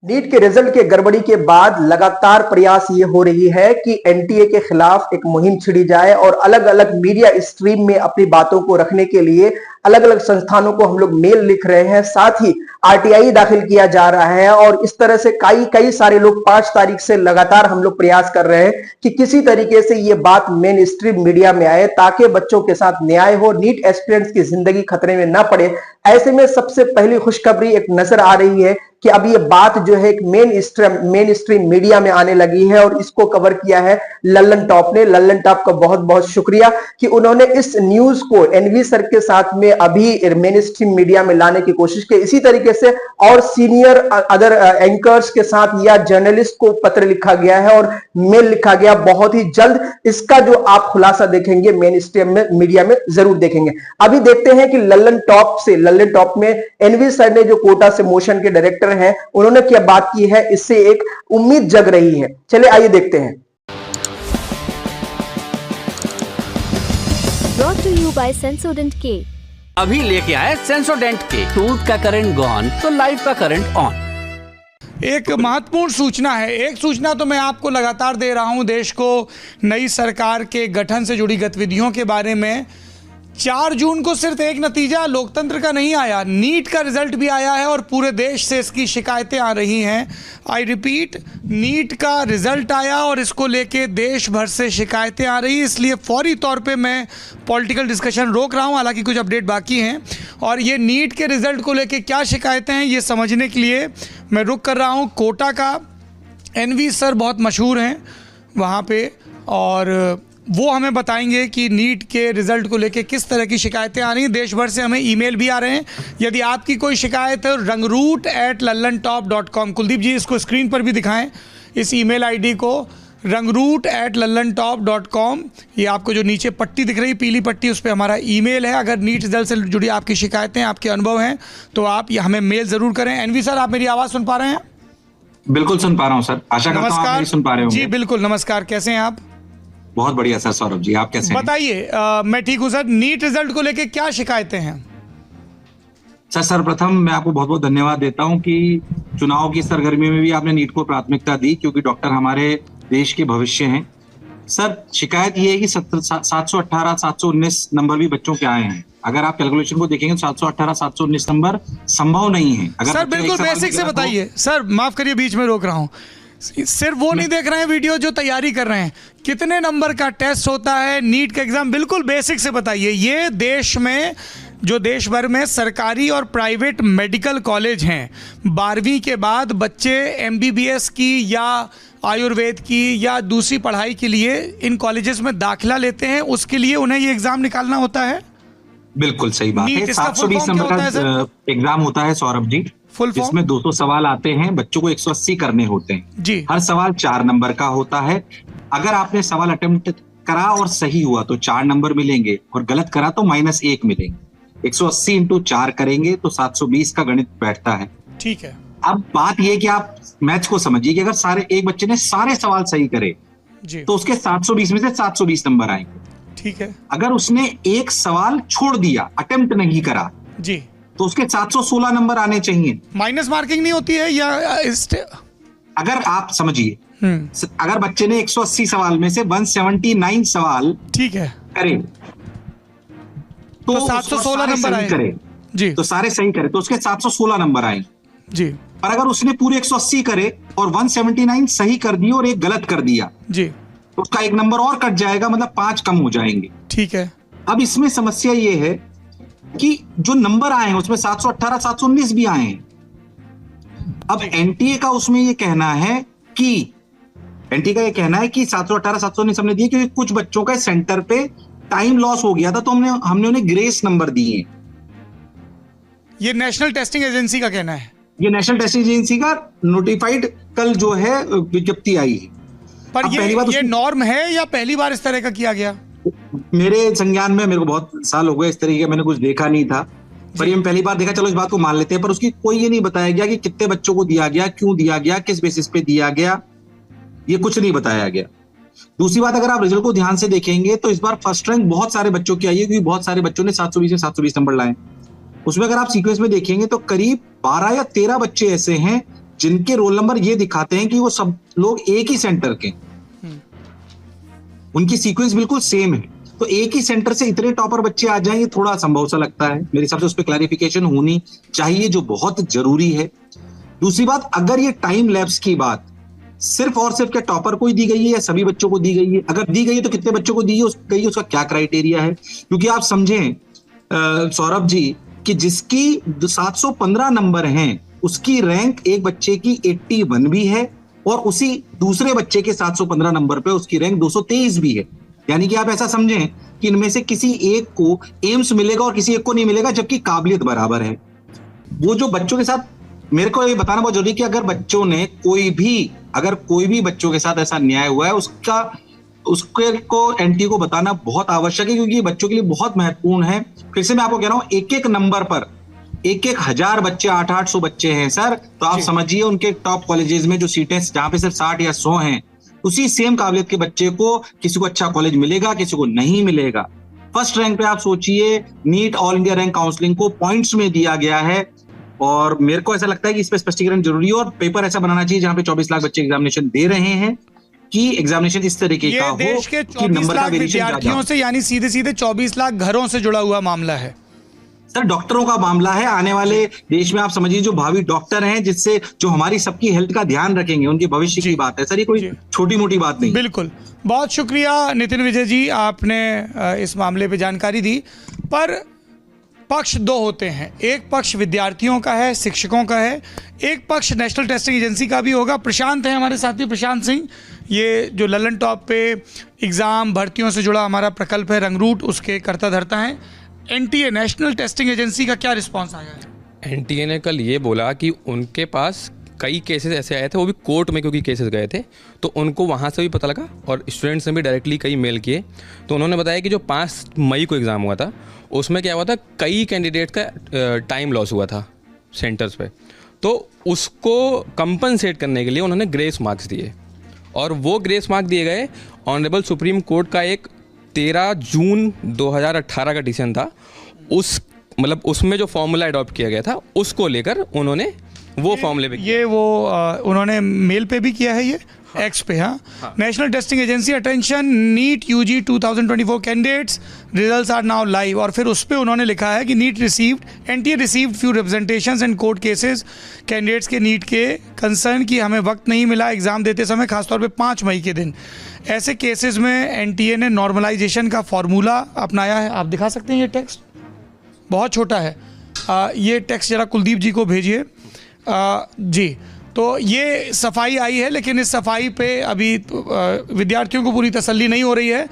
NEET के result के गड़बड़ी के बाद लगातार प्रयास ये हो रही है कि एनटीए के खिलाफ एक मुहिम छिड़ी जाए और अलग अलग मीडिया स्ट्रीम में अपनी बातों को रखने के लिए अलग अलग संस्थानों को हम लोग मेल लिख रहे हैं। साथ ही आरटीआई दाखिल किया जा रहा है और इस तरह से कई कई सारे लोग 5 तारीख से लगातार हम लोग प्रयास कर रहे हैं कि किसी तरीके से ये बात मेन स्ट्रीम मीडिया में आए ताकि बच्चों के साथ न्याय हो, नीट एस्पिरेंट्स की जिंदगी खतरे में ना पड़े। ऐसे में सबसे पहली खुशखबरी एक नजर आ रही है कि अब ये बात जो है एक मेन स्ट्रीम मीडिया में आने लगी है और इसको कवर किया है लल्लन टॉप ने। लल्लन टॉप का बहुत बहुत शुक्रिया कि उन्होंने इस न्यूज को एनवी सर के साथ में अभी मेन स्ट्रीम मीडिया में लाने की कोशिश की। इसी तरीके से और सीनियर अदर एंकर्स के साथ या जर्नलिस्ट को पत्र लिखा गया है और मेल लिखा गया। बहुत ही जल्द इसका जो आप खुलासा देखेंगे मेन स्ट्रीम में मीडिया में जरूर देखेंगे। अभी देखते हैं कि लल्लन टॉप में एनवी सर ने जो कोटा से मोशन के डायरेक्टर हैं उन्होंने क्या बात की है, इससे एक उम्मीद जग रही है। चलिए आइए देखते हैं। Brought to you by Sensodyne K। अभी लेके आए सेंसोडेंट के टूथ का करंट गॉन तो लाइफ का करंट ऑन। एक महत्वपूर्ण सूचना है। एक सूचना तो मैं आपको लगातार दे रहा हूं देश को नई सरकार के गठन से जुड़ी गतिविधियों के बारे में। 4 जून को सिर्फ एक नतीजा लोकतंत्र का नहीं आया, नीट का रिजल्ट भी आया है और पूरे देश से इसकी शिकायतें आ रही हैं। आई रिपीट, नीट का रिजल्ट आया और इसको लेके देश भर से शिकायतें आ रही, इसलिए फौरी तौर पे मैं पॉलिटिकल डिस्कशन रोक रहा हूं, हालांकि कुछ अपडेट बाकी हैं। और ये नीट के रिजल्ट को लेके क्या शिकायतें हैं ये समझने के लिए मैं रुक कर रहा हूँ कोटा का। एनवी सर बहुत मशहूर हैं वहाँ पे और वो हमें बताएंगे कि नीट के रिज़ल्ट को लेके किस तरह की शिकायतें आ रही हैं। देश भर से हमें ईमेल भी आ रहे हैं। यदि आपकी कोई शिकायत है rangroot@lallantop.com, कुलदीप जी इसको स्क्रीन पर भी दिखाएं, इस ईमेल आईडी को rangroot@lallantop.com। ये आपको जो नीचे पट्टी दिख रही है, पीली पट्टी, उस पर हमारा ईमेल है। अगर नीट रिजल्ट से जुड़ी आपकी शिकायतें, आपके अनुभव हैं तो आप ये हमें मेल ज़रूर करें। एनवी सर, आप मेरी आवाज़ सुन पा रहे हैं? बिल्कुल सुन पा रहा हूँ सर, आशा करता हूं आप मेरी सुन पा रहे होंगे। जी बिल्कुल, नमस्कार, कैसे हैं आप? बहुत बढ़िया सर। सौरभ जी आप कैसे हैं? बताइए। मैं ठीक हूँ सर। नीट रिजल्ट को लेके क्या शिकायतें हैं? सर सर्वप्रथम मैं आपको बहुत बहुत धन्यवाद देता हूं कि चुनाव की सरगर्मी में भी आपने नीट को प्राथमिकता दी, क्योंकि डॉक्टर हमारे देश के भविष्य हैं। सर शिकायत ये है कि 718 719 नंबर भी बच्चों के आए हैं। अगर आप कैलकुलेशन को देखेंगे तो 718 719 नंबर संभव नहीं है। अगर सर बिल्कुल बेसिक से बताइए। सर माफ करिए, बीच में रोक रहा हूँ। सिर्फ वो नहीं देख रहे हैं वीडियो जो तैयारी कर रहे हैं, कितने नंबर का टेस्ट होता है नीट का एग्जाम, बिल्कुल बेसिक से बताइए। ये देश में जो देश भर में सरकारी और प्राइवेट मेडिकल कॉलेज हैं, 12वीं के बाद बच्चे एमबीबीएस की या आयुर्वेद की या दूसरी पढ़ाई के लिए इन कॉलेजेस में दाखिला लेते हैं, उसके लिए उन्हें ये एग्जाम निकालना होता है। बिल्कुल सही बात है। 720 नंबर का एग्जाम होता है सौरभ जी। इसमें 200 सवाल आते हैं, बच्चों को 180 करने होते हैं जी। हर सवाल 4 नंबर का होता है। अगर आपने सवाल अटेम्प्ट करा और सही हुआ तो 4 नंबर मिलेंगे और गलत करा तो -1 मिलेंगे। 180 इंटू 4 करेंगे तो 720 का गणित बैठता है। ठीक है। अब बात यह कि आप मैथ्स को समझिए कि अगर एक बच्चे ने सारे सवाल सही करे जी, तो उसके 720 में से 720 नंबर आएंगे। ठीक है। अगर उसने एक सवाल छोड़ दिया, अटेम्प्ट नहीं करा जी, तो उसके 716 नंबर आने चाहिए। माइनस मार्किंग नहीं होती है या अगर आप समझिए, अगर बच्चे ने 180 सवाल में से 179 सवाल ठीक है करे तो 716 नंबर आए करे जी, तो सारे सही करे तो उसके 716 नंबर आए जी। पर अगर उसने पूरे 180 करे और 179 सही कर दिए और एक गलत कर दिया जी, तो उसका 1 नंबर और कट जाएगा, मतलब 5 कम हो जाएंगे। ठीक है। अब इसमें समस्या ये है कि जो नंबर आए हैं उसमें 718 719 भी आए हैं। अब एनटीए का उसमें ये कहना है कि 718 719 हमने दिए क्योंकि कुछ बच्चों का सेंटर पे टाइम लॉस हो गया था, तो हमने उन्हें ग्रेस नंबर दिए। ये नेशनल टेस्टिंग एजेंसी का कहना है। ये नेशनल टेस्टिंग एजेंसी का नोटिफाइड कल जो है विज्ञप्ति आई है। पर ये नॉर्म है या पहली बार इस तरह का किया गया? मेरे संज्ञान में, मेरे को बहुत साल हो गए इस तरीके मैंने कुछ देखा नहीं था, पर ये पहली बार देखा। चलो इस बात को मान लेते हैं, पर उसकी कोई ये नहीं बताया गया कि कितने बच्चों को दिया गया, क्यों दिया गया, किस बेसिस पे दिया गया, ये कुछ नहीं बताया गया। दूसरी बात, अगर आप रिजल्ट को ध्यान से देखेंगे तो इस बार फर्स्ट रैंक बहुत सारे बच्चों की आई है, क्योंकि बहुत सारे बच्चों ने 720 से 720 नंबर लाए। उसमें अगर आप सीक्वेंस में देखेंगे तो करीब 12 या 13 बच्चे ऐसे हैं जिनके रोल नंबर ये दिखाते हैं कि वो सब लोग एक ही सेंटर के, उनकी सीक्वेंस बिल्कुल सेम है, तो एक ही सेंटर से इतने टॉपर बच्चे आ जाएं, ये थोड़ा असंभव सा लगता है। मेरे हिसाब से उस पर क्लैरिफिकेशन होनी चाहिए, जो बहुत जरूरी है। दूसरी बात, अगर ये टाइम लैप्स की बात सिर्फ और सिर्फ क्या टॉपर को ही दी गई है या सभी बच्चों को दी गई है? अगर दी गई है तो कितने बच्चों को दी है, उसका क्या क्राइटेरिया है? क्योंकि आप समझें सौरभ जी कि जिसकी 715 नंबर हैं उसकी रैंक एक बच्चे की 81 भी है और उसी दूसरे बच्चे के 715 नंबर पे उसकी रैंक 223 भी है। यानी कि आप ऐसा समझें कि इनमें से किसी एक को एम्स मिलेगा और किसी एक को नहीं मिलेगा, जबकि काबिलियत बराबर है। वो जो बच्चों के साथ, मेरे को ये बताना बहुत जरूरी कि अगर बच्चों ने कोई भी बच्चों के साथ ऐसा अन्याय हुआ है, उसके को एनटीए को बताना बहुत आवश्यक है, क्योंकि ये बच्चों के लिए बहुत महत्वपूर्ण है। फिर से मैं आपको कह रहा हूं, एक नंबर पर 1,000 बच्चे, 800 बच्चे हैं सर, तो आप समझिए उनके टॉप कॉलेजेस में जो सीटें जहां पे सिर्फ 60 या 100 हैं, उसी सेम काबिलियत के बच्चे को किसी को अच्छा कॉलेज मिलेगा, किसी को नहीं मिलेगा। फर्स्ट रैंक पे आप सोचिए, NEET all India rank counselling को पॉइंट्स में दिया गया है, और मेरे को ऐसा लगता है कि इस पे स्पष्टीकरण जरूरी है और पेपर ऐसा बनाना चाहिए जहां पे 24 लाख बच्चे एग्जामिनेशन दे रहे हैं कि एग्जामिनेशन इस तरीके का हो देश के 24 लाख विद्यार्थियों से, यानी सीधे सीधे 24 लाख घरों से जुड़ा हुआ मामला है सर। डॉक्टरों का मामला है, आने वाले देश में आप समझिए जो भावी डॉक्टर हैं, जिससे जो हमारी सबकी हेल्थ का ध्यान रखेंगे, उनके भविष्य की बात है सर, ये कोई छोटी मोटी बात नहीं। बिल्कुल, बहुत शुक्रिया नितिन विजय जी, आपने इस मामले पे जानकारी दी। पर पक्ष दो होते हैं, एक पक्ष विद्यार्थियों का है, शिक्षकों का है, एक पक्ष नेशनल टेस्टिंग एजेंसी का भी होगा। प्रशांत है हमारे साथी, प्रशांत सिंह, ये जो ललन टॉप पे एग्ज़ाम भर्तियों से जुड़ा हमारा प्रकल्प है रंगरूट, उसके कर्ता धर्ता हैं। एनटीए नेशनल टेस्टिंग एजेंसी का क्या रिस्पॉन्स आया है? एनटीए ने कल ये बोला कि उनके पास कई केसेस ऐसे आए थे, वो भी कोर्ट में क्योंकि केसेस गए थे, तो उनको वहाँ से भी पता लगा और स्टूडेंट्स ने भी डायरेक्टली कई मेल किए। तो उन्होंने बताया कि जो 5 मई को एग्ज़ाम हुआ था, उसमें क्या हुआ था, कई कैंडिडेट का टाइम लॉस हुआ था सेंटर्स पे, तो उसको कंपनसेट करने के लिए उन्होंने ग्रेस मार्क्स दिए, और वो ग्रेस मार्क दिए गए ऑनरेबल सुप्रीम कोर्ट का एक 13 जून 2018 का डिसीजन था। उसमें जो फॉर्मूला अडॉप्ट किया गया था, उसको लेकर उन्होंने वो फॉर्मूले पे ये वो उन्होंने मेल पे भी किया है, ये एक्स पे। हाँ, National Testing Agency attention, NEET UG 2024 candidates results are now live, और फिर उस पर उन्होंने लिखा है कि NEET received NTA received few representations and court cases candidates के नीट के कंसर्न कि हमें वक्त नहीं मिला एग्जाम देते समय, खासतौर पे 5 मई के दिन। ऐसे केसेस में एनटीए ने नॉर्मलाइजेशन का फॉर्मूला अपनाया है। आप दिखा सकते हैं, ये टेक्स्ट बहुत छोटा है, ये टेक्स्ट जरा कुलदीप जी को भेजिए जी। तो ये सफाई आई है, लेकिन इस सफाई पे अभी विद्यार्थियों को पूरी तसल्ली नहीं हो रही है।